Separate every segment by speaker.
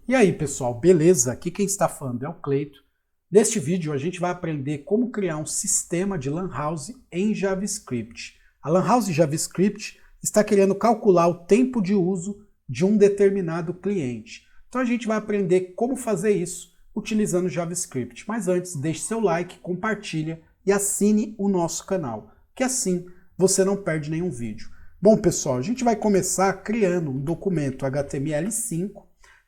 Speaker 1: E aí, pessoal, beleza? Aqui quem está falando é o Cleito. Neste vídeo a gente vai aprender como criar um sistema de Lan House em JavaScript. A Lan House JavaScript está querendo calcular o tempo de uso de um determinado cliente. Então a gente vai aprender como fazer isso utilizando JavaScript. Mas antes, deixe seu like, compartilha e assine o nosso canal, que assim você não perde nenhum vídeo. Bom, pessoal, a gente vai começar criando um documento HTML5.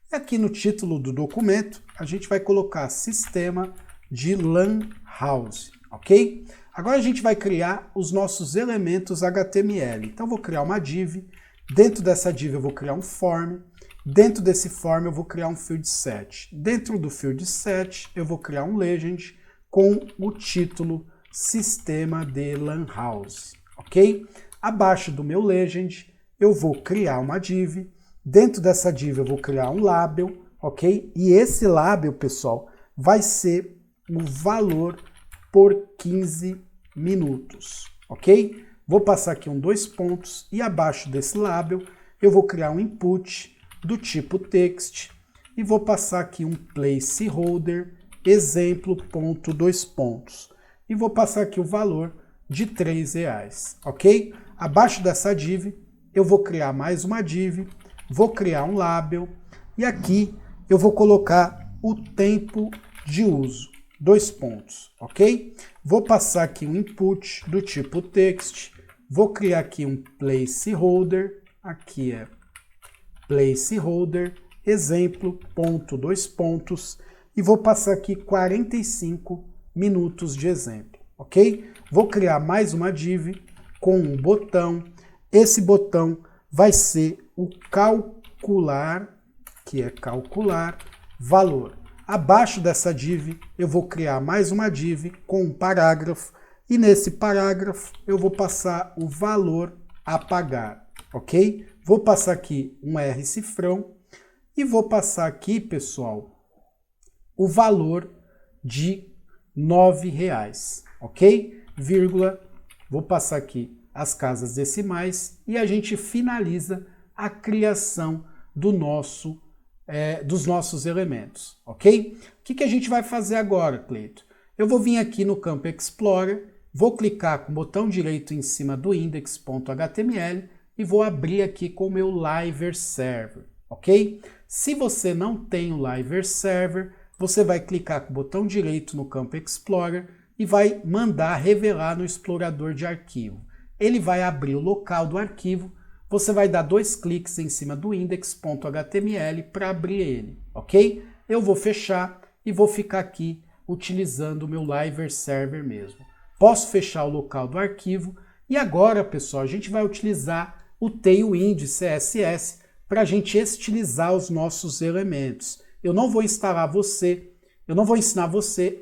Speaker 1: E aqui no título do documento, a gente vai colocar sistema de Lan House, ok? Agora a gente vai criar os nossos elementos HTML. Então eu vou criar uma div, dentro dessa div eu vou criar um form, dentro desse form eu vou criar um field set. Dentro do field set eu vou criar um legend com o título sistema de Lan House, ok? Abaixo do meu legend eu vou criar uma div. Dentro dessa div eu vou criar um label, ok? E esse label, pessoal, vai ser o valor por 15 minutos, ok? Vou passar aqui um 2 pontos e abaixo desse label eu vou criar um input do tipo text e vou passar aqui um placeholder exemplo.2 pontos e vou passar aqui o valor de R$3, ok? Abaixo dessa div eu vou criar mais uma div. Vou criar um label e aqui eu vou colocar o tempo de uso, 2 pontos, ok? Vou passar aqui um input do tipo text, vou criar aqui um placeholder, aqui é placeholder, exemplo, ponto, 2 pontos, e vou passar aqui 45 minutos de exemplo, ok? Vou criar mais uma div com um botão, esse botão vai ser o calcular, que é calcular valor. Abaixo dessa div eu vou criar mais uma div com um parágrafo e nesse parágrafo eu vou passar o valor a pagar, ok? Vou passar aqui um R cifrão e vou passar aqui, pessoal, o valor de R$9, ok? Vírgula, vou passar aqui as casas decimais e a gente finaliza a criação dos nossos elementos, ok? O que a gente vai fazer agora, Cleito? Eu vou vir aqui no campo Explorer, vou clicar com o botão direito em cima do index.html e vou abrir aqui com o meu Live Server, ok? Se você não tem o Live Server, você vai clicar com o botão direito no campo Explorer e vai mandar revelar no explorador de arquivo. Ele vai abrir o local do arquivo, você vai dar 2 cliques em cima do index.html para abrir ele, ok? Eu vou fechar e vou ficar aqui utilizando o meu Live Server mesmo. Posso fechar o local do arquivo e agora, pessoal, a gente vai utilizar o Tailwind CSS para a gente estilizar os nossos elementos. Eu não vou ensinar você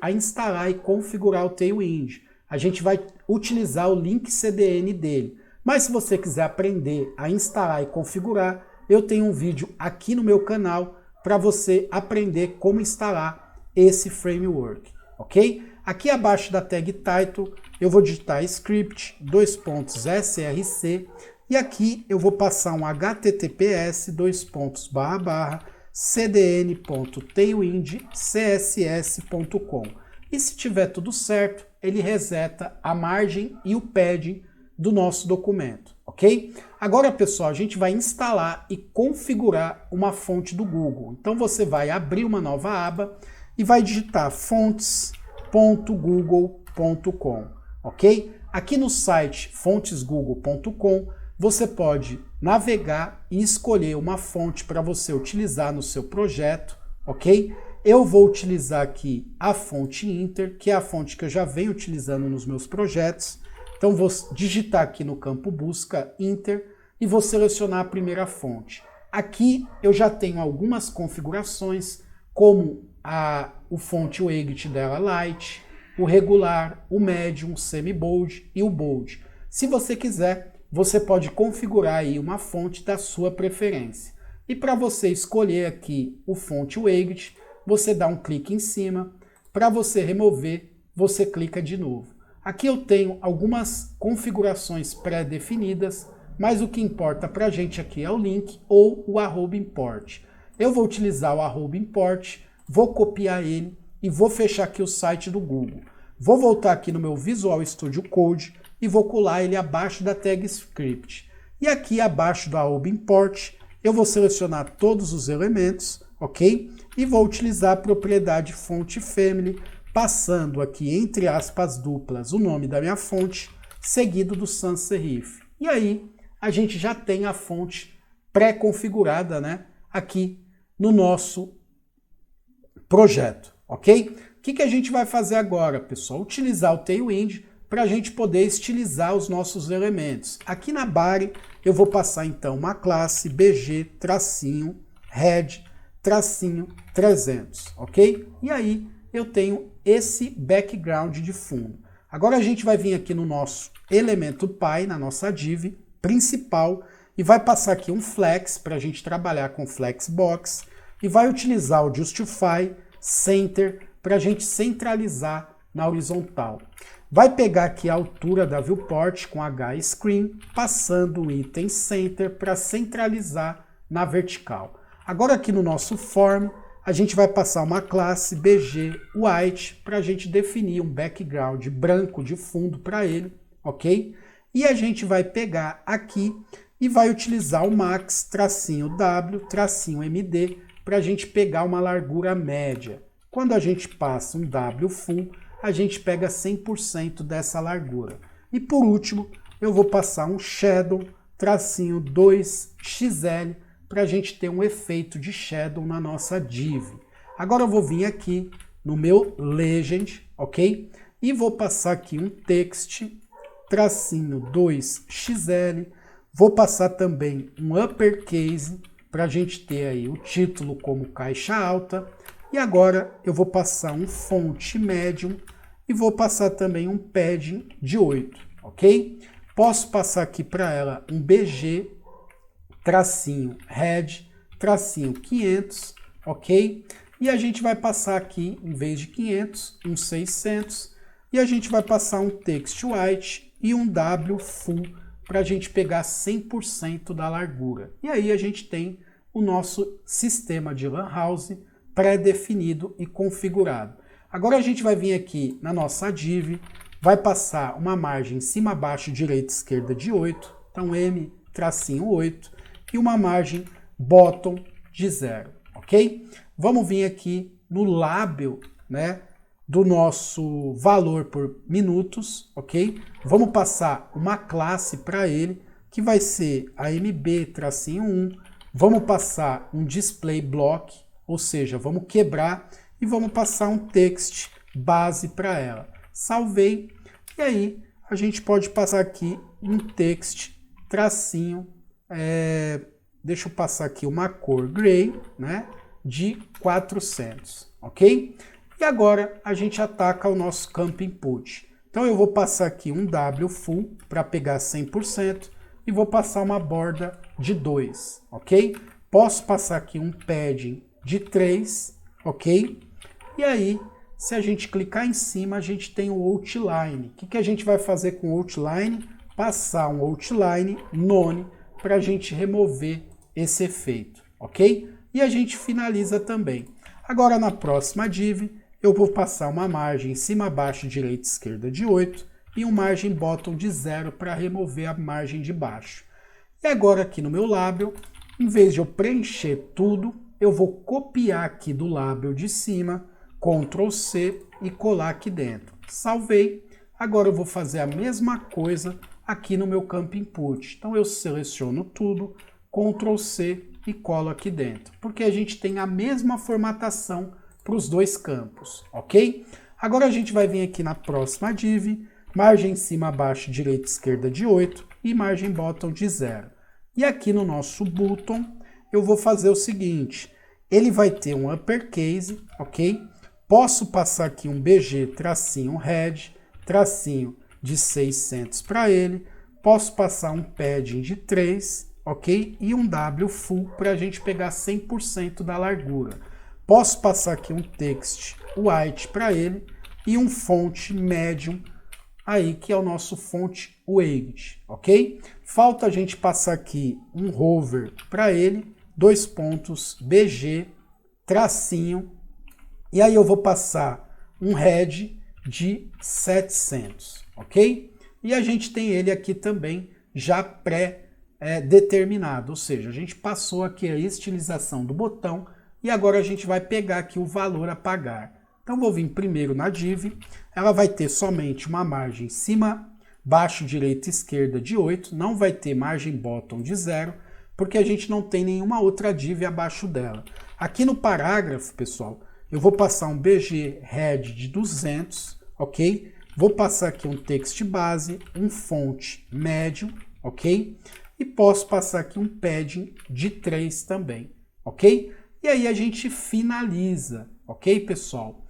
Speaker 1: a instalar e configurar o Tailwind. A gente vai utilizar o link CDN dele. Mas se você quiser aprender a instalar e configurar, eu tenho um vídeo aqui no meu canal para você aprender como instalar esse framework, ok? Aqui abaixo da tag title eu vou digitar script, 2 pontos src, e aqui eu vou passar um https, 2 pontos // cdn.tailwindcss.com. E se tiver tudo certo, ele reseta a margem e o padding do nosso documento, ok? Agora, pessoal, a gente vai instalar e configurar uma fonte do Google. Então você vai abrir uma nova aba e vai digitar fontes.google.com, ok? Aqui no site fontesgoogle.com você pode navegar e escolher uma fonte para você utilizar no seu projeto, ok? Eu vou utilizar aqui a fonte Inter, que é a fonte que eu já venho utilizando nos meus projetos. Então vou digitar aqui no campo busca Inter e vou selecionar a primeira fonte. Aqui eu já tenho algumas configurações, como o fonte weight dela light, o regular, o medium, o semi-bold e o bold. Se você quiser, você pode configurar aí uma fonte da sua preferência. E para você escolher aqui o fonte weight, você dá um clique em cima. Para você remover, você clica de novo. Aqui eu tenho algumas configurações pré-definidas, mas o que importa para a gente aqui é o link ou o @import. eu vou utilizar o @import, vou copiar ele e vou fechar aqui o site do Google. Vou voltar aqui no meu Visual Studio Code e vou colar ele abaixo da tag script. E aqui abaixo do @import, eu vou selecionar todos os elementos, ok? E vou utilizar a propriedade fonte family, passando aqui entre aspas duplas o nome da minha fonte, seguido do sans serif. E aí a gente já tem a fonte pré-configurada, né, aqui no nosso projeto, ok? O que a gente vai fazer agora, pessoal? Utilizar o Tailwind para a gente poder estilizar os nossos elementos. Aqui na body eu vou passar então uma classe bg-head-300, ok? E aí eu tenho esse background de fundo. Agora a gente vai vir aqui no nosso elemento Py, na nossa div principal, e vai passar aqui um flex para a gente trabalhar com flexbox, e vai utilizar o justify center para a gente centralizar na horizontal. Vai pegar aqui a altura da viewport com H-screen, passando o item center para centralizar na vertical. Agora aqui no nosso form, a gente vai passar uma classe bg-white para a gente definir um background branco de fundo para ele, ok? E a gente vai pegar aqui e vai utilizar o max-w-md para a gente pegar uma largura média. Quando a gente passa um w full, a gente pega 100% dessa largura. E por último, eu vou passar um shadow-2xl para a gente ter um efeito de shadow na nossa div. Agora eu vou vir aqui no meu legend, ok? E vou passar aqui um text-2xl, vou passar também um uppercase para a gente ter aí o título como caixa alta. E agora eu vou passar um font medium e vou passar também um padding de 8, ok? Posso passar aqui para ela um bg-head-500, ok? E a gente vai passar aqui, em vez de 500, um 600. E a gente vai passar um text white e um w full para a gente pegar 100% da largura. E aí a gente tem o nosso sistema de Lan House pré-definido e configurado. Agora a gente vai vir aqui na nossa div, vai passar uma margem cima, baixo, direita, esquerda de 8, então M-8, e uma margem bottom de 0, ok? Vamos vir aqui no label, né, do nosso valor por minutos, ok? Vamos passar uma classe para ele, que vai ser a MB-1, vamos passar um display block, ou seja, vamos quebrar e vamos passar um text base para ela. Salvei, e aí a gente pode passar aqui um text tracinho, deixa eu passar aqui uma cor gray, né, de 400, ok? E agora a gente ataca o nosso campo input. Então eu vou passar aqui um W full para pegar 100% e vou passar uma borda de 2, ok? Posso passar aqui um padding de 3, ok? E aí, se a gente clicar em cima, a gente tem o outline. O que a gente vai fazer com o outline? Passar um outline none para a gente remover esse efeito, ok? E a gente finaliza também. Agora na próxima div, eu vou passar uma margem cima, baixo, direita, esquerda de 8 e um margem bottom de 0 para remover a margem de baixo. E agora aqui no meu label, em vez de eu preencher tudo, eu vou copiar aqui do label de cima, Ctrl C e colar aqui dentro. Salvei. Agora eu vou fazer a mesma coisa aqui no meu campo input. Então eu seleciono tudo, Ctrl C e colo aqui dentro, porque a gente tem a mesma formatação para os dois campos, ok? Agora a gente vai vir aqui na próxima div, margem cima, baixo, direita, esquerda de 8 e margem bottom de 0. E aqui no nosso button eu vou fazer o seguinte, ele vai ter um uppercase, ok? Posso passar aqui um bg-head, tracinho de 600 para ele, posso passar um padding de 3, ok? E um W full para a gente pegar 100% da largura. Posso passar aqui um text white para ele e um font medium aí, que é o nosso font weight, ok? Falta a gente passar aqui um hover para ele dois pontos, BG, tracinho, e aí eu vou passar um head de 700, ok? E a gente tem ele aqui também já pré-determinado, ou seja, a gente passou aqui a estilização do botão e agora a gente vai pegar aqui o valor a pagar. Então vou vir primeiro na div, ela vai ter somente uma margem cima, baixo, direita e esquerda de 8, não vai ter margem bottom de 0, porque a gente não tem nenhuma outra div abaixo dela. Aqui no parágrafo, pessoal, eu vou passar um BG head de 200, ok? Vou passar aqui um text base, um font médio, ok? E posso passar aqui um padding de 3 também, ok? E aí a gente finaliza, ok, pessoal?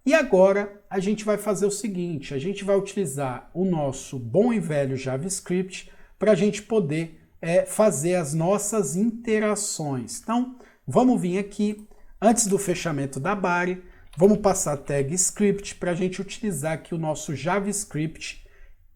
Speaker 1: E agora a gente vai fazer o seguinte, a gente vai utilizar o nosso bom e velho JavaScript para a gente poder fazer as nossas interações. Então, vamos vir aqui, antes do fechamento da body, vamos passar a tag script para a gente utilizar aqui o nosso JavaScript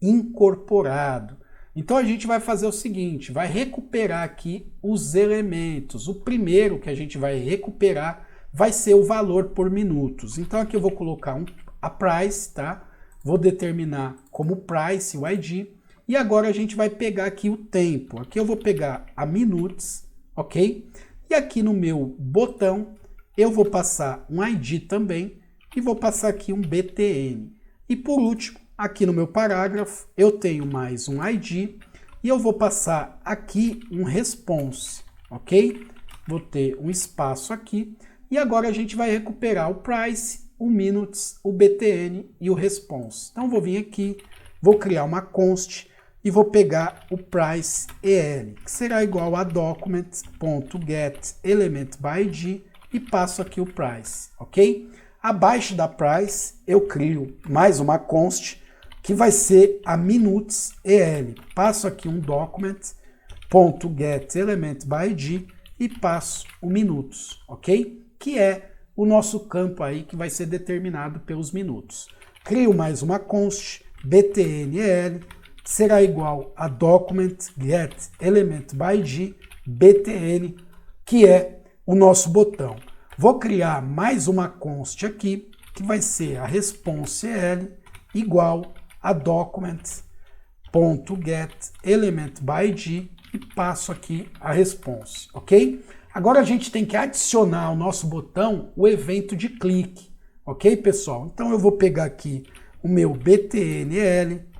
Speaker 1: incorporado. Então a gente vai fazer o seguinte, vai recuperar aqui os elementos. O primeiro que a gente vai recuperar vai ser o valor por minutos. Então aqui eu vou colocar a price, tá? Vou determinar como price o ID. E agora a gente vai pegar aqui o tempo. Aqui eu vou pegar a minutes, ok? E aqui no meu botão eu vou passar um ID também e vou passar aqui um btn. E por último, aqui no meu parágrafo, eu tenho mais um ID e eu vou passar aqui um response, ok? Vou ter um espaço aqui e agora a gente vai recuperar o price, o minutes, o btn e o response. Então vou vir aqui, vou criar uma const e vou pegar o price el, que será igual a document.getElementById e passo aqui o price, ok? Abaixo da price eu crio mais uma const que vai ser a minutes el. Passo aqui um document.getElementById e passo o minutos, ok? Que é o nosso campo aí que vai ser determinado pelos minutos. Crio mais uma const btnel, que será igual a document.getElementById btn, que é o nosso botão. Vou criar mais uma const aqui, que vai ser a response el igual a document.getElementById e passo aqui a response, ok? Agora a gente tem que adicionar ao nosso botão o evento de clique, ok, pessoal? Então eu vou pegar aqui o meu btnl.add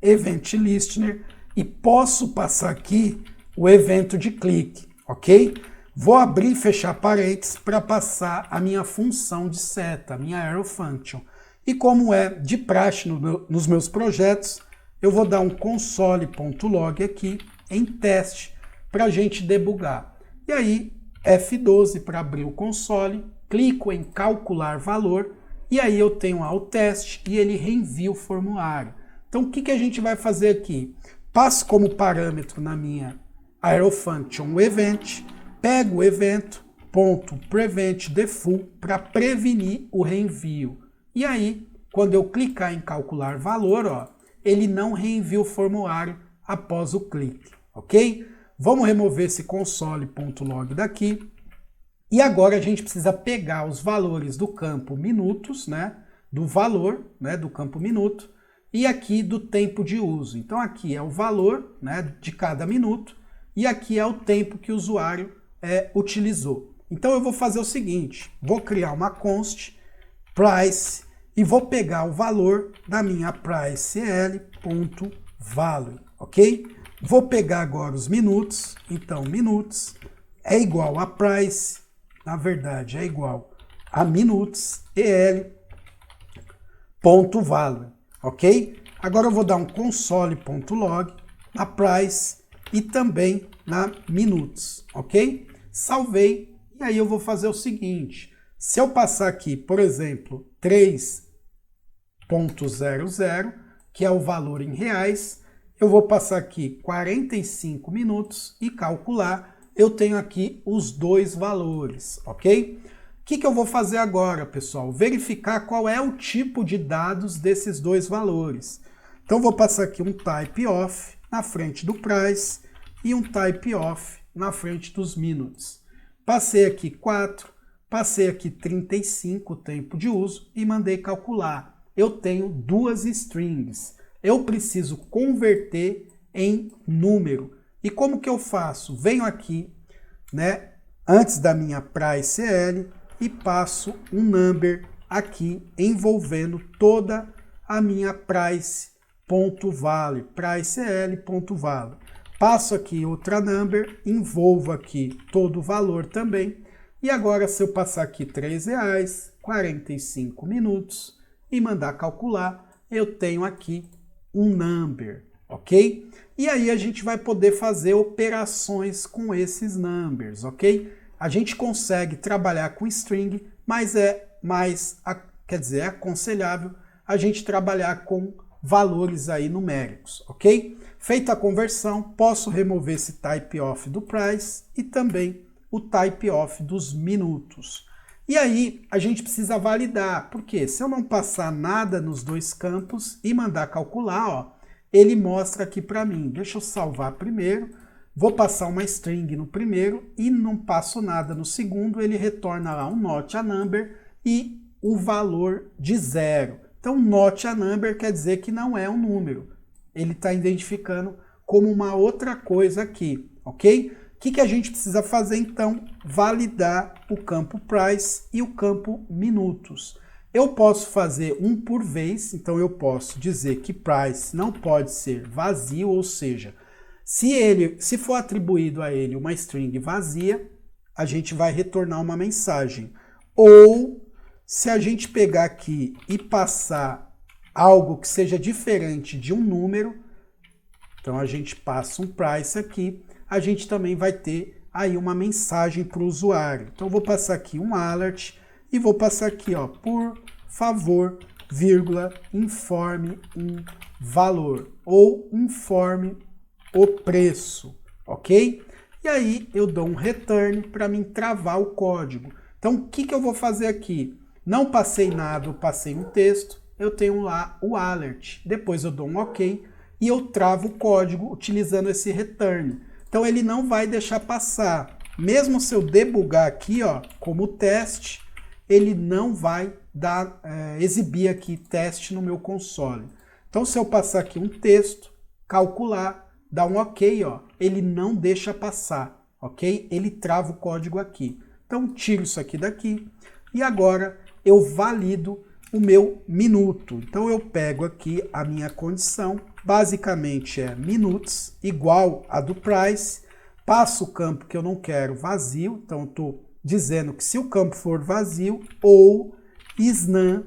Speaker 1: event listener e posso passar aqui o evento de clique, ok? Vou abrir e fechar parênteses para passar a minha função de seta, a minha arrow function. E como é de praxe nos meus projetos, eu vou dar um console.log aqui em teste para a gente debugar. E aí, F12 para abrir o console, clico em calcular valor e aí eu tenho lá o teste e ele reenvia o formulário. Então o que a gente vai fazer aqui? Passo como parâmetro na minha arrow function o event, pego o evento, ponto prevent default para prevenir o reenvio. E aí, quando eu clicar em calcular valor, ó, ele não reenvia o formulário após o clique, ok? Vamos remover esse console.log daqui. E agora a gente precisa pegar os valores do campo minutos, né? Do valor, né? Do campo minuto, e aqui do tempo de uso. Então aqui é o valor, né? De cada minuto, e aqui é o tempo que o usuário utilizou. Então eu vou fazer o seguinte, vou criar uma const price e vou pegar o valor da minha price.el.value, ok? Vou pegar agora os minutos, então minutos é igual a price, na verdade é igual a minutos el.value, ok? Agora eu vou dar um console.log na price e também na minutos, ok? Salvei e aí eu vou fazer o seguinte, se eu passar aqui, por exemplo, 3.00, que é o valor em reais, eu vou passar aqui 45 minutos e calcular, eu tenho aqui os dois valores, ok? O que eu vou fazer agora, pessoal? Verificar qual é o tipo de dados desses dois valores. Então vou passar aqui um type of na frente do price e um type of na frente dos minutes. Passei aqui 4, passei aqui 35 o tempo de uso e mandei calcular. Eu tenho duas strings. Eu preciso converter em número. E como que eu faço? Venho aqui, né, antes da minha price.l e passo um number aqui envolvendo toda a minha price.value, price.l.value. Passo aqui outra number, envolvo aqui todo o valor também. E agora se eu passar aqui R$3, 45 minutos e mandar calcular, eu tenho aqui um number, ok? E aí a gente vai poder fazer operações com esses numbers, ok? A gente consegue trabalhar com string, mas é aconselhável a gente trabalhar com valores aí numéricos, ok? Feita a conversão, posso remover esse type of do price e também o type of dos minutos. E aí a gente precisa validar, porque se eu não passar nada nos dois campos e mandar calcular, ó, ele mostra aqui para mim. Deixa eu salvar primeiro, vou passar uma string no primeiro e não passo nada no segundo, ele retorna lá um not a number e o valor de 0. Então not a number quer dizer que não é um número, ele está identificando como uma outra coisa aqui, ok? O que a gente precisa fazer então? Validar o campo price e o campo minutos. Eu posso fazer um por vez, então eu posso dizer que price não pode ser vazio, ou seja, se for atribuído a ele uma string vazia, a gente vai retornar uma mensagem. Ou se a gente pegar aqui e passar algo que seja diferente de um número, então a gente passa um price aqui, a gente também vai ter aí uma mensagem para o usuário. Então eu vou passar aqui um alert e vou passar aqui, ó, por favor, vírgula, informe um valor ou informe o preço, ok? E aí eu dou um return para mim travar o código. Então o que eu vou fazer aqui? Não passei nada, eu passei um texto, eu tenho lá o alert. Depois eu dou um ok e eu travo o código utilizando esse return. Então ele não vai deixar passar. Mesmo se eu debugar aqui, ó, como teste, ele não vai exibir aqui teste no meu console. Então se eu passar aqui um texto, calcular, dar um ok, ó, ele não deixa passar, ok? Ele trava o código aqui. Então tiro isso aqui daqui e agora eu valido o meu minuto. Então eu pego aqui a minha condição, basicamente é minutes, igual a do price, passo o campo que eu não quero vazio, então eu estou dizendo que se o campo for vazio, ou isNaN,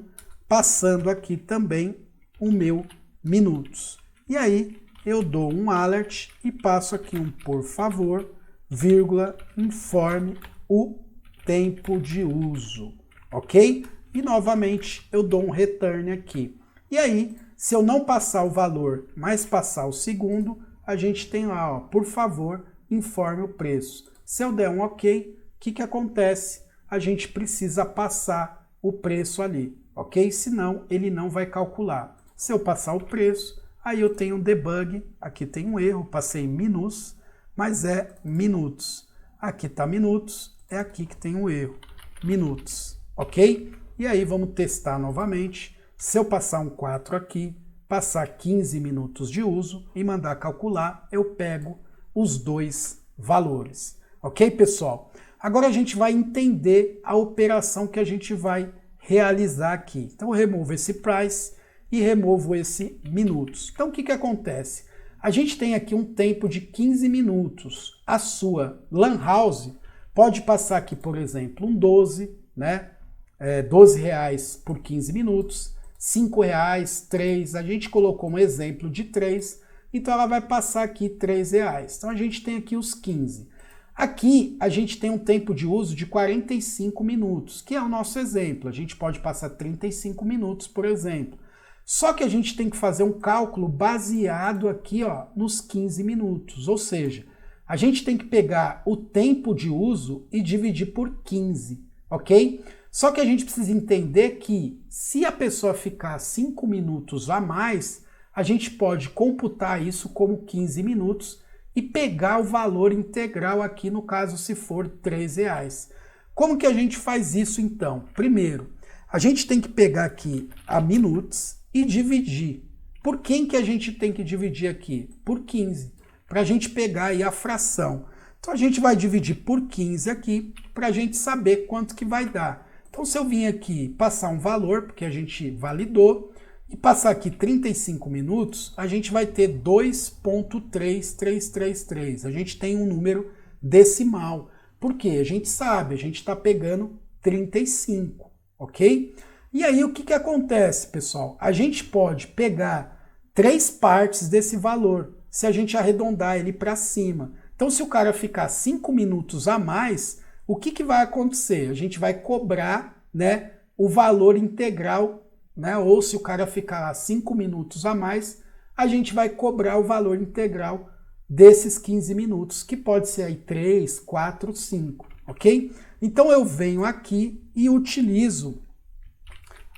Speaker 1: passando aqui também o meu minutos. E aí eu dou um alert e passo aqui um por favor, vírgula, informe o tempo de uso, ok? E novamente eu dou um return aqui. E aí, se eu não passar o valor, mas passar o segundo, a gente tem lá, ó, por favor, informe o preço. Se eu der um ok, o que acontece? A gente precisa passar o preço ali, ok? Senão ele não vai calcular. Se eu passar o preço, aí eu tenho um debug, aqui tem um erro, passei minus, mas é minutos. Aqui está minutos, é aqui que tem um erro, minutos, ok? E aí vamos testar novamente. Se eu passar um 4 aqui, passar 15 minutos de uso e mandar calcular, eu pego os dois valores. Ok, pessoal? Agora a gente vai entender a operação que a gente vai realizar aqui. Então eu removo esse price e removo esse minutos. Então o que acontece? A gente tem aqui um tempo de 15 minutos. A sua Lan House pode passar aqui, por exemplo, um 12, né? R$12 por 15 minutos, R$5, 3, a gente colocou um exemplo de 3, então ela vai passar aqui R$3. Então a gente tem aqui os 15. Aqui a gente tem um tempo de uso de 45 minutos, que é o nosso exemplo. A gente pode passar 35 minutos, por exemplo. Só que a gente tem que fazer um cálculo baseado aqui, ó, nos 15 minutos, ou seja, a gente tem que pegar o tempo de uso e dividir por 15, ok? Só que a gente precisa entender que se a pessoa ficar 5 minutos a mais, a gente pode computar isso como 15 minutos e pegar o valor integral aqui, no caso, se for R$3. Como que a gente faz isso, então? Primeiro, a gente tem que pegar aqui a minutes e dividir. Por quem que a gente tem que dividir aqui? Por 15, para a gente pegar aí a fração. Então a gente vai dividir por 15 aqui, para a gente saber quanto que vai dar. Então se eu vim aqui passar um valor, porque a gente validou, e passar aqui 35 minutos, a gente vai ter 2.3333. A gente tem um número decimal. Por quê? A gente sabe, a gente está pegando 35, ok? E aí o que acontece, pessoal? A gente pode pegar 3 partes desse valor, se a gente arredondar ele para cima. Então se o cara ficar 5 minutos a mais, o que vai acontecer? A gente vai cobrar, né, o valor integral, né? Ou se o cara ficar 5 minutos a mais, a gente vai cobrar o valor integral desses 15 minutos, que pode ser aí 3, 4, 5, ok? Então eu venho aqui e utilizo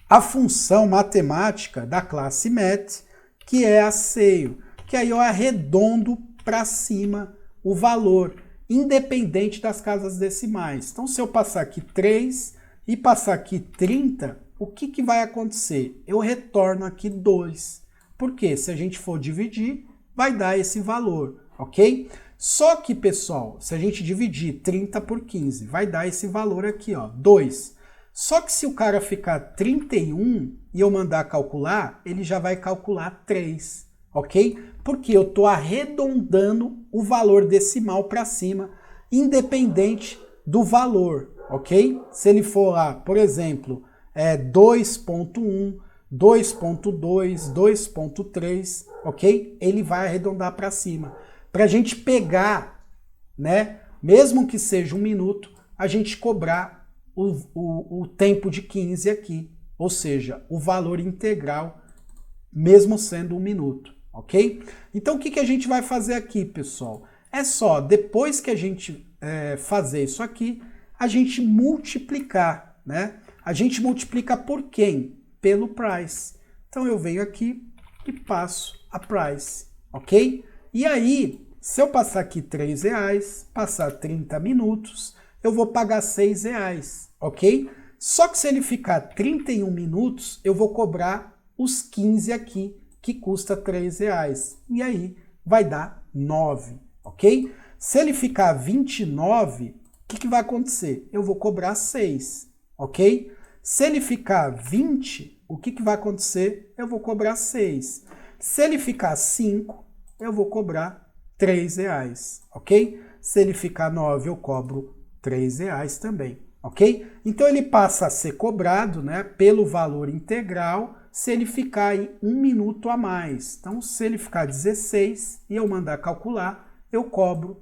Speaker 1: a função matemática da classe Math, que é a SEIO, que aí eu arredondo para cima o valor, independente das casas decimais. Então se eu passar aqui 3 e passar aqui 30, o que vai acontecer? Eu retorno aqui 2. Porque se a gente for dividir, vai dar esse valor, ok? Só que, pessoal, se a gente dividir 30 por 15, vai dar esse valor aqui, ó, 2. Só que se o cara ficar 31 e eu mandar calcular, ele já vai calcular 3, ok? Porque eu estou arredondando o valor decimal para cima, independente do valor, ok? Se ele for lá, por exemplo, 2.1, 2.2, 2.3, ok? Ele vai arredondar para cima. Para a gente pegar, né, mesmo que seja 1 minuto, a gente cobrar o tempo de 15 aqui, ou seja, o valor integral, mesmo sendo 1 minuto, ok? Então o que a gente vai fazer aqui, pessoal? É só, depois que a gente fazer isso aqui, a gente multiplicar, né? A gente multiplica por quem? Pelo price. Então eu venho aqui e passo a price, ok? E aí, se eu passar aqui R$3, passar 30 minutos, eu vou pagar R$6, ok? Só que se ele ficar 31 minutos, eu vou cobrar os 15 aqui, que custa R$3. E aí vai dar 9, ok? Se ele ficar 29, o que vai acontecer? Eu vou cobrar 6, ok? Se ele ficar 20, o que vai acontecer? Eu vou cobrar 6. Se ele ficar 5, eu vou cobrar R$3, ok? Se ele ficar 9, eu cobro R$3 também, ok? Então ele passa a ser cobrado, né, pelo valor integral se ele ficar aí 1 minuto a mais. Então se ele ficar 16 e eu mandar calcular, eu cobro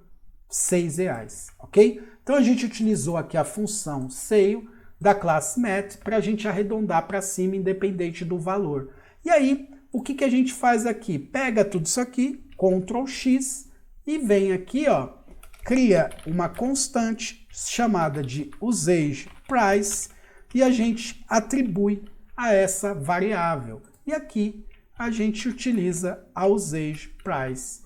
Speaker 1: R$6, ok? Então a gente utilizou aqui a função SEIO da classe Math para a gente arredondar para cima, independente do valor. E aí, o que a gente faz aqui? Pega tudo isso aqui, Ctrl X, e vem aqui, ó, cria uma constante chamada de usagePrice e a gente atribui a essa variável. E aqui a gente utiliza a usagePrice.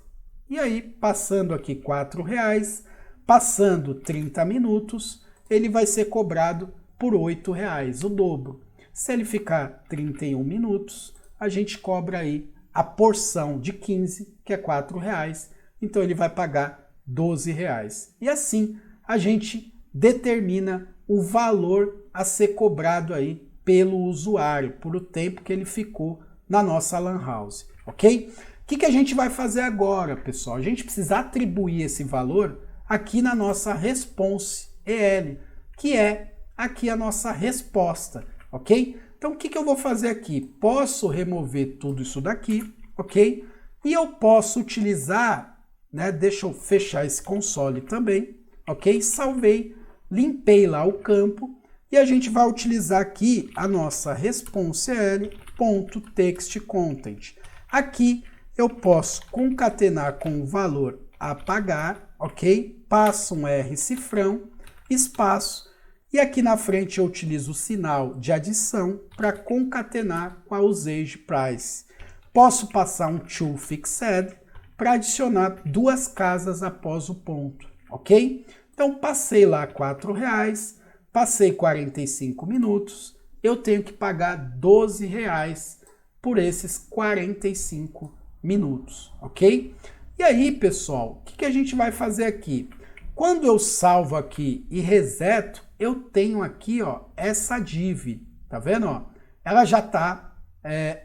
Speaker 1: E aí, passando aqui R$4, passando 30 minutos, ele vai ser cobrado por R$8, o dobro. Se ele ficar 31 minutos, a gente cobra aí a porção de 15, que é R$4, então ele vai pagar R$12. E assim a gente determina o valor a ser cobrado aí pelo usuário, por o tempo que ele ficou na nossa Lan House, ok? O que a gente vai fazer agora, pessoal? A gente precisa atribuir esse valor aqui na nossa response EL, que é aqui a nossa resposta, ok? Então o que eu vou fazer aqui? Posso remover tudo isso daqui, ok? E eu posso utilizar, né? Deixa eu fechar esse console também, ok? Salvei, limpei lá o campo e a gente vai utilizar aqui a nossa response.l.textContent. Aqui eu posso concatenar com o valor a pagar, ok? Passo um R cifrão, espaço, e aqui na frente eu utilizo o sinal de adição para concatenar com a usagePrice. Posso passar um toFixed, para adicionar 2 casas após o ponto, ok? Então passei lá R$4, passei 45 minutos, eu tenho que pagar R$12 por esses 45 minutos, ok? E aí, pessoal, o que a gente vai fazer aqui? Quando eu salvo aqui e reseto, eu tenho aqui, ó, essa div, tá vendo? Ó? Ela já está,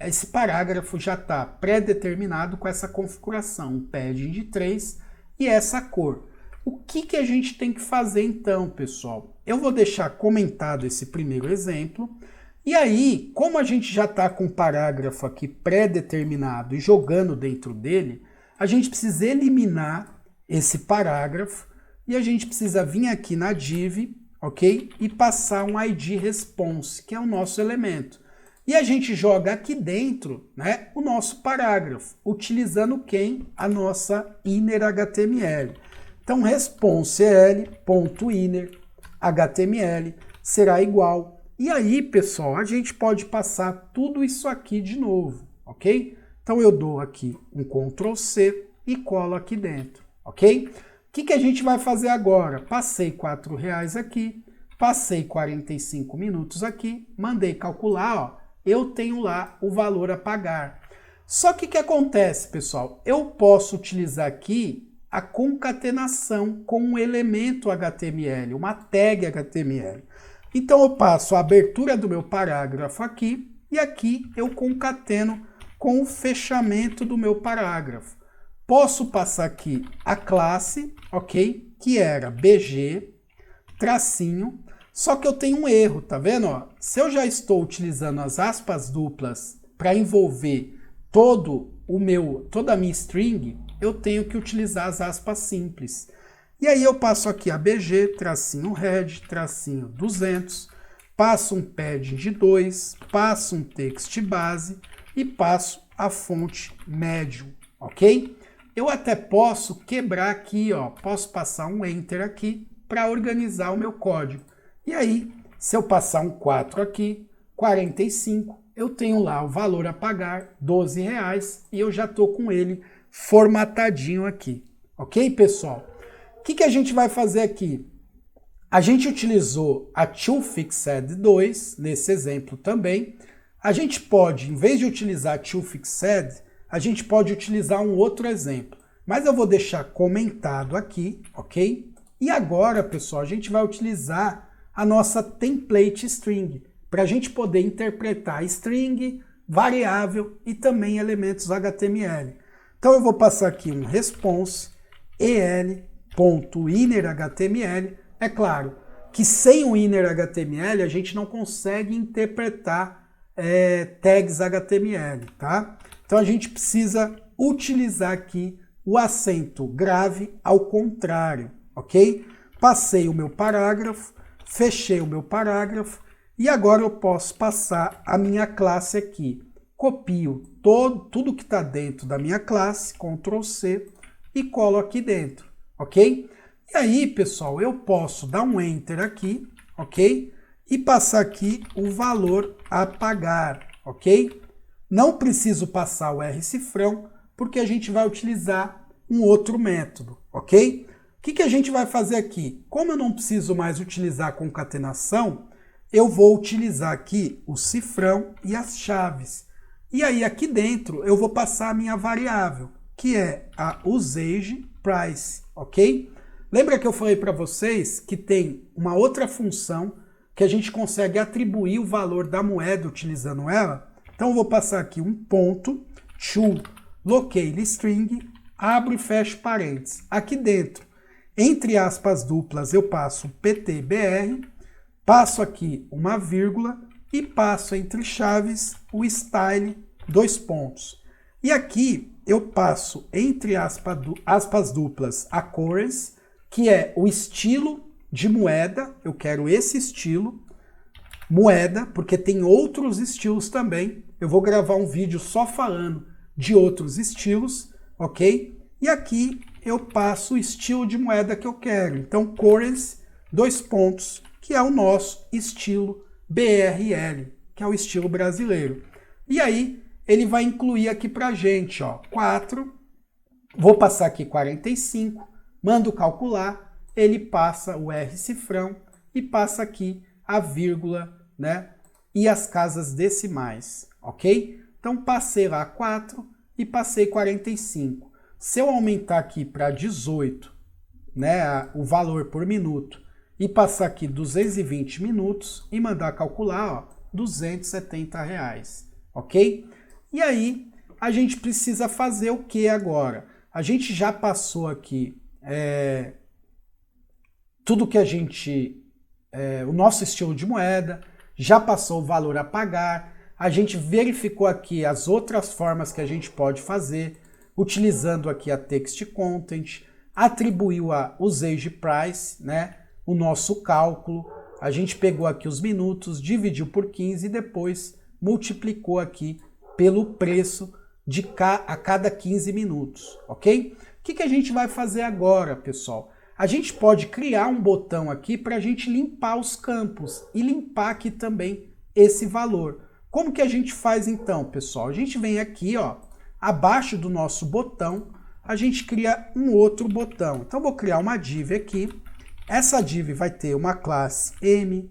Speaker 1: esse parágrafo já está pré-determinado com essa configuração, um padding de 3 e essa cor. O que a gente tem que fazer então, pessoal? Eu vou deixar comentado esse primeiro exemplo. E aí, como a gente já está com o parágrafo aqui pré-determinado e jogando dentro dele, a gente precisa eliminar esse parágrafo e a gente precisa vir aqui na div, ok? E passar um ID response, que é o nosso elemento. E a gente joga aqui dentro, né, o nosso parágrafo, utilizando quem? A nossa inner HTML. Então, response.inner HTML será igual. E aí, pessoal, a gente pode passar tudo isso aqui de novo, ok? Então, eu dou aqui um Ctrl C e colo aqui dentro, ok? O que a gente vai fazer agora? Passei R$4 aqui, passei 45 minutos aqui, mandei calcular, ó, eu tenho lá o valor a pagar. Só que o que acontece, pessoal? Eu posso utilizar aqui a concatenação com um elemento HTML, uma tag HTML. Então eu passo a abertura do meu parágrafo aqui e aqui eu concateno com o fechamento do meu parágrafo. Posso passar aqui a classe, ok? Que era BG, tracinho, só que eu tenho um erro, tá vendo? Ó, se eu já estou utilizando as aspas duplas para envolver toda a minha string, eu tenho que utilizar as aspas simples. E aí eu passo aqui a BG, tracinho head, tracinho 200, passo um padding de 2, passo um text base e passo a fonte medium, ok? Eu até posso quebrar aqui, ó, posso passar um enter aqui para organizar o meu código. E aí, se eu passar um 4 aqui, 45, eu tenho lá o valor a pagar, R$12, e eu já estou com ele formatadinho aqui. Ok, pessoal? O que a gente vai fazer aqui? A gente utilizou a toFixed 2, nesse exemplo também. A gente pode, em vez de utilizar a toFixed, a gente pode utilizar um outro exemplo. Mas eu vou deixar comentado aqui, ok? E agora, pessoal, a gente vai utilizar a nossa template string, para a gente poder interpretar string, variável e também elementos HTML. Então eu vou passar aqui um response el.innerHTML. É claro que sem o inner HTML a gente não consegue interpretar tags HTML, tá? Então a gente precisa utilizar aqui o acento grave ao contrário, ok? Passei o meu parágrafo, fechei o meu parágrafo e agora eu posso passar a minha classe aqui. Copio tudo que está dentro da minha classe, Ctrl C, e colo aqui dentro, ok? E aí, pessoal, eu posso dar um Enter aqui, ok? E passar aqui o valor a pagar, ok? Não preciso passar o R-cifrão, porque a gente vai utilizar um outro método, ok? O que a gente vai fazer aqui? Como eu não preciso mais utilizar a concatenação, eu vou utilizar aqui o cifrão e as chaves. E aí aqui dentro eu vou passar a minha variável, que é a usage price, ok? Lembra que eu falei para vocês que tem uma outra função que a gente consegue atribuir o valor da moeda utilizando ela? Então eu vou passar aqui um ponto, to locale string, abro e fecho parênteses. Aqui dentro, entre aspas duplas, eu passo PTBR, passo aqui uma vírgula e passo entre chaves o style, 2 pontos. E aqui eu passo entre aspas duplas a currency, que é o estilo de moeda, eu quero esse estilo, moeda, porque tem outros estilos também. Eu vou gravar um vídeo só falando de outros estilos, ok? E aqui eu passo o estilo de moeda que eu quero. Então, currency, 2 pontos, que é o nosso estilo BRL, que é o estilo brasileiro. E aí, ele vai incluir aqui pra gente, ó, 4, Vou passar aqui 45, mando calcular, ele passa o R cifrão e passa aqui a vírgula, né? E as casas decimais, ok? Então passei lá 4 e passei 45. Se eu aumentar aqui para 18, né, o valor por minuto, e passar aqui 220 minutos e mandar calcular, ó, R$270, ok? E aí a gente precisa fazer o que agora? A gente já passou aqui tudo que a gente, o nosso estilo de moeda, já passou o valor a pagar, a gente verificou aqui as outras formas que a gente pode fazer, utilizando aqui a Text Content, atribuiu a Usage Price, né, o nosso cálculo, a gente pegou aqui os minutos, dividiu por 15 e depois multiplicou aqui pelo preço a cada 15 minutos, ok? O que a gente vai fazer agora, pessoal? A gente pode criar um botão aqui para a gente limpar os campos e limpar aqui também esse valor. Como que a gente faz então, pessoal? A gente vem aqui, ó, abaixo do nosso botão, a gente cria um outro botão. Então vou criar uma div aqui. Essa div vai ter uma classe M8,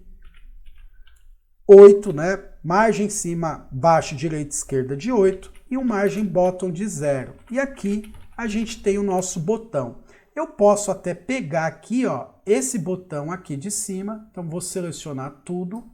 Speaker 1: né? Margem cima, baixo, direita, esquerda de 8 e um margem bottom de 0. E aqui a gente tem o nosso botão. Eu posso até pegar aqui, ó, esse botão aqui de cima. Então vou selecionar tudo,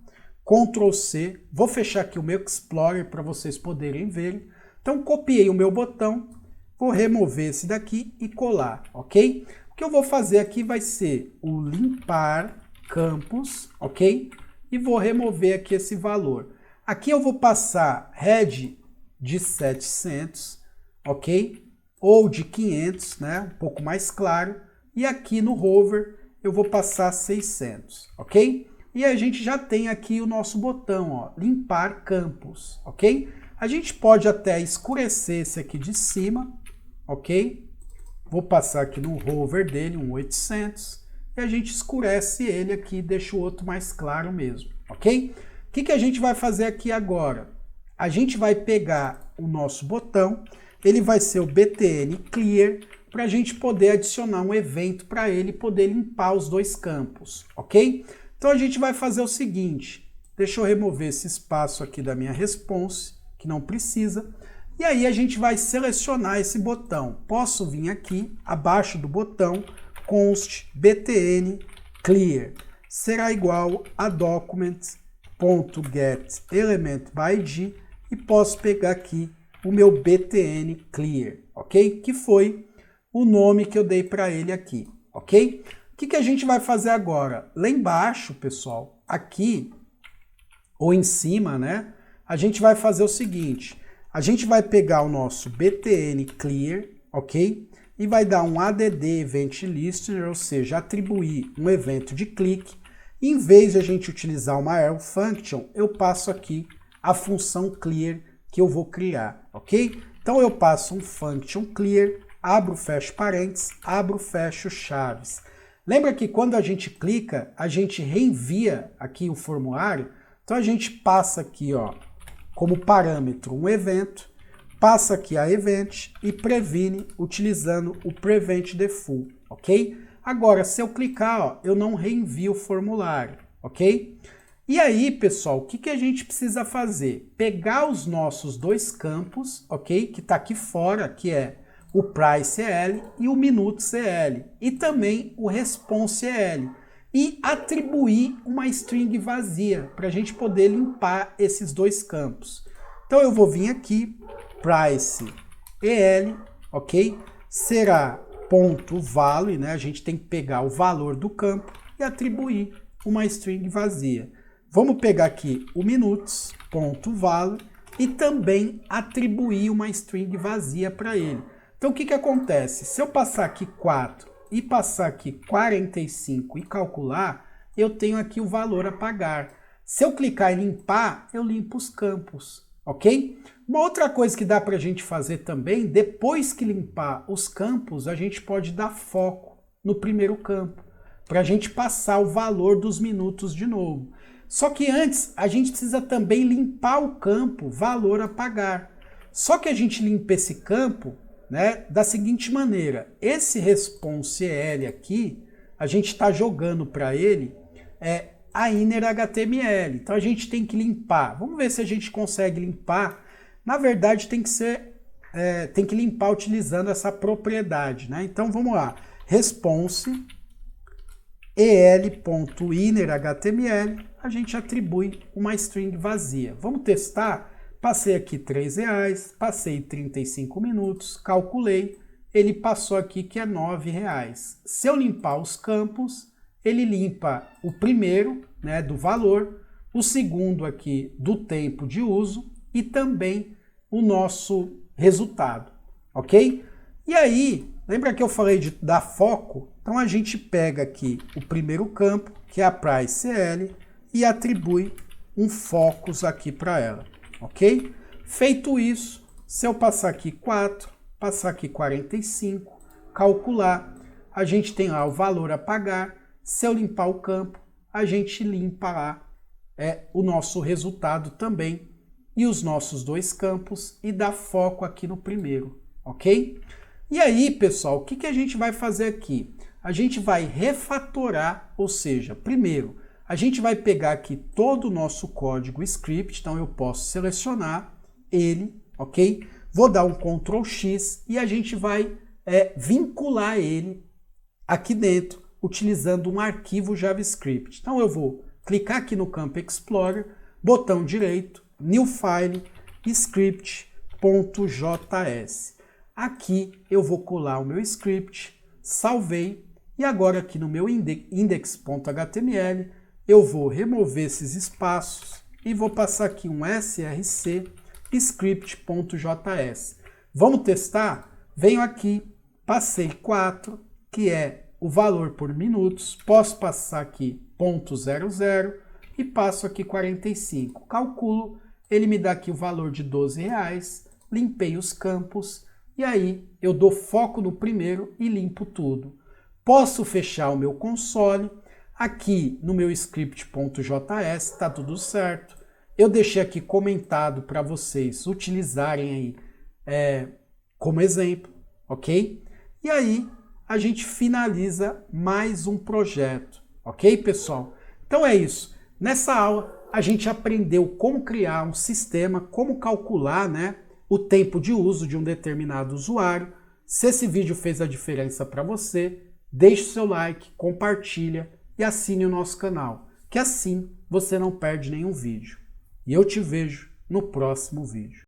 Speaker 1: Ctrl C, vou fechar aqui o meu Explorer para vocês poderem ver. Então copiei o meu botão, vou remover esse daqui e colar, ok? O que eu vou fazer aqui vai ser o limpar campos, ok? E vou remover aqui esse valor. Aqui eu vou passar head de 700, ok? Ou de 500, né? Um pouco mais claro. E aqui no hover eu vou passar 600, ok? E a gente já tem aqui o nosso botão, ó, limpar campos, ok? A gente pode até escurecer esse aqui de cima, ok? Vou passar aqui no hover dele, um 800, e a gente escurece ele aqui, deixa o outro mais claro mesmo, ok? O que a gente vai fazer aqui agora? A gente vai pegar o nosso botão, ele vai ser o BTN Clear, para a gente poder adicionar um evento para ele poder limpar os dois campos, ok? Então a gente vai fazer o seguinte, deixa eu remover esse espaço aqui da minha response, que não precisa, e aí a gente vai selecionar esse botão. Posso vir aqui, abaixo do botão, const btn clear, será igual a document.getElementById e posso pegar aqui o meu btn clear, ok? Que foi o nome que eu dei para ele aqui, ok? O que a gente vai fazer agora? Lá embaixo, pessoal, aqui, ou em cima, né? A gente vai fazer o seguinte, a gente vai pegar o nosso btn clear, ok? E vai dar um add event listener, ou seja, atribuir um evento de clique. E em vez de a gente utilizar uma arrow function, eu passo aqui a função clear que eu vou criar, ok? Então eu passo um function clear, abro, fecho parênteses, abro, fecho chaves. Lembra que quando a gente clica, a gente reenvia aqui o formulário? Então a gente passa aqui, ó, como parâmetro um evento, passa aqui a event e previne utilizando o prevent default, ok? Agora, se eu clicar, ó, eu não reenvio o formulário, ok? E aí, pessoal, o que a gente precisa fazer? Pegar os nossos dois campos, ok? Que está aqui fora, que é o price EL e o minuto CL, e também o response EL, e atribuir uma string vazia para a gente poder limpar esses dois campos. Então eu vou vir aqui, price EL, ok? Será ponto value, né? A gente tem que pegar o valor do campo e atribuir uma string vazia. Vamos pegar aqui o minutos, ponto value, e também atribuir uma string vazia para ele. Então o que acontece? Se eu passar aqui 4 e passar aqui 45 e calcular, eu tenho aqui o valor a pagar. Se eu clicar em limpar, eu limpo os campos, ok? Uma outra coisa que dá para a gente fazer também, depois que limpar os campos, a gente pode dar foco no primeiro campo, para a gente passar o valor dos minutos de novo. Só que antes, a gente precisa também limpar o campo valor a pagar. Só que a gente limpa esse campo né, da seguinte maneira: esse response EL aqui, a gente está jogando para ele a inner HTML. Então a gente tem que limpar. Vamos ver se a gente consegue limpar. Na verdade, tem que limpar utilizando essa propriedade, né? Então vamos lá. Response el.innerHTML, a gente atribui uma string vazia. Vamos testar? Passei aqui R$3, passei 35 minutos, calculei, ele passou aqui que é R$9. Se eu limpar os campos, ele limpa o primeiro, né, do valor, o segundo aqui do tempo de uso e também o nosso resultado, ok? E aí, lembra que eu falei de dar foco? Então a gente pega aqui o primeiro campo, que é a price CL, e atribui um focus aqui para ela, ok? Feito isso, se eu passar aqui 4, passar aqui 45, calcular, a gente tem lá o valor a pagar. Se eu limpar o campo, a gente limpa lá o nosso resultado também e os nossos dois campos e dá foco aqui no primeiro, ok? E aí, pessoal, o que a gente vai fazer aqui? A gente vai refatorar, ou seja, primeiro, a gente vai pegar aqui todo o nosso código script, então eu posso selecionar ele, ok? Vou dar um Ctrl X e a gente vai vincular ele aqui dentro, utilizando um arquivo JavaScript. Então eu vou clicar aqui no campo Explorer, botão direito, New File, script.js. Aqui eu vou colar o meu script, salvei, e agora aqui no meu index.html eu vou remover esses espaços e vou passar aqui um src script.js. Vamos testar? Venho aqui, passei 4, que é o valor por minutos, posso passar aqui .00 e passo aqui 45. Calculo, ele me dá aqui o valor de R$12, limpei os campos e aí eu dou foco no primeiro e limpo tudo. Posso fechar o meu console, aqui no meu script.js está tudo certo. Eu deixei aqui comentado para vocês utilizarem aí como exemplo, ok? E aí a gente finaliza mais um projeto, ok, pessoal? Então é isso. Nessa aula a gente aprendeu como criar um sistema, como calcular, né, o tempo de uso de um determinado usuário. Se esse vídeo fez a diferença para você, deixe seu like, compartilha e assine o nosso canal, que assim você não perde nenhum vídeo. E eu te vejo no próximo vídeo.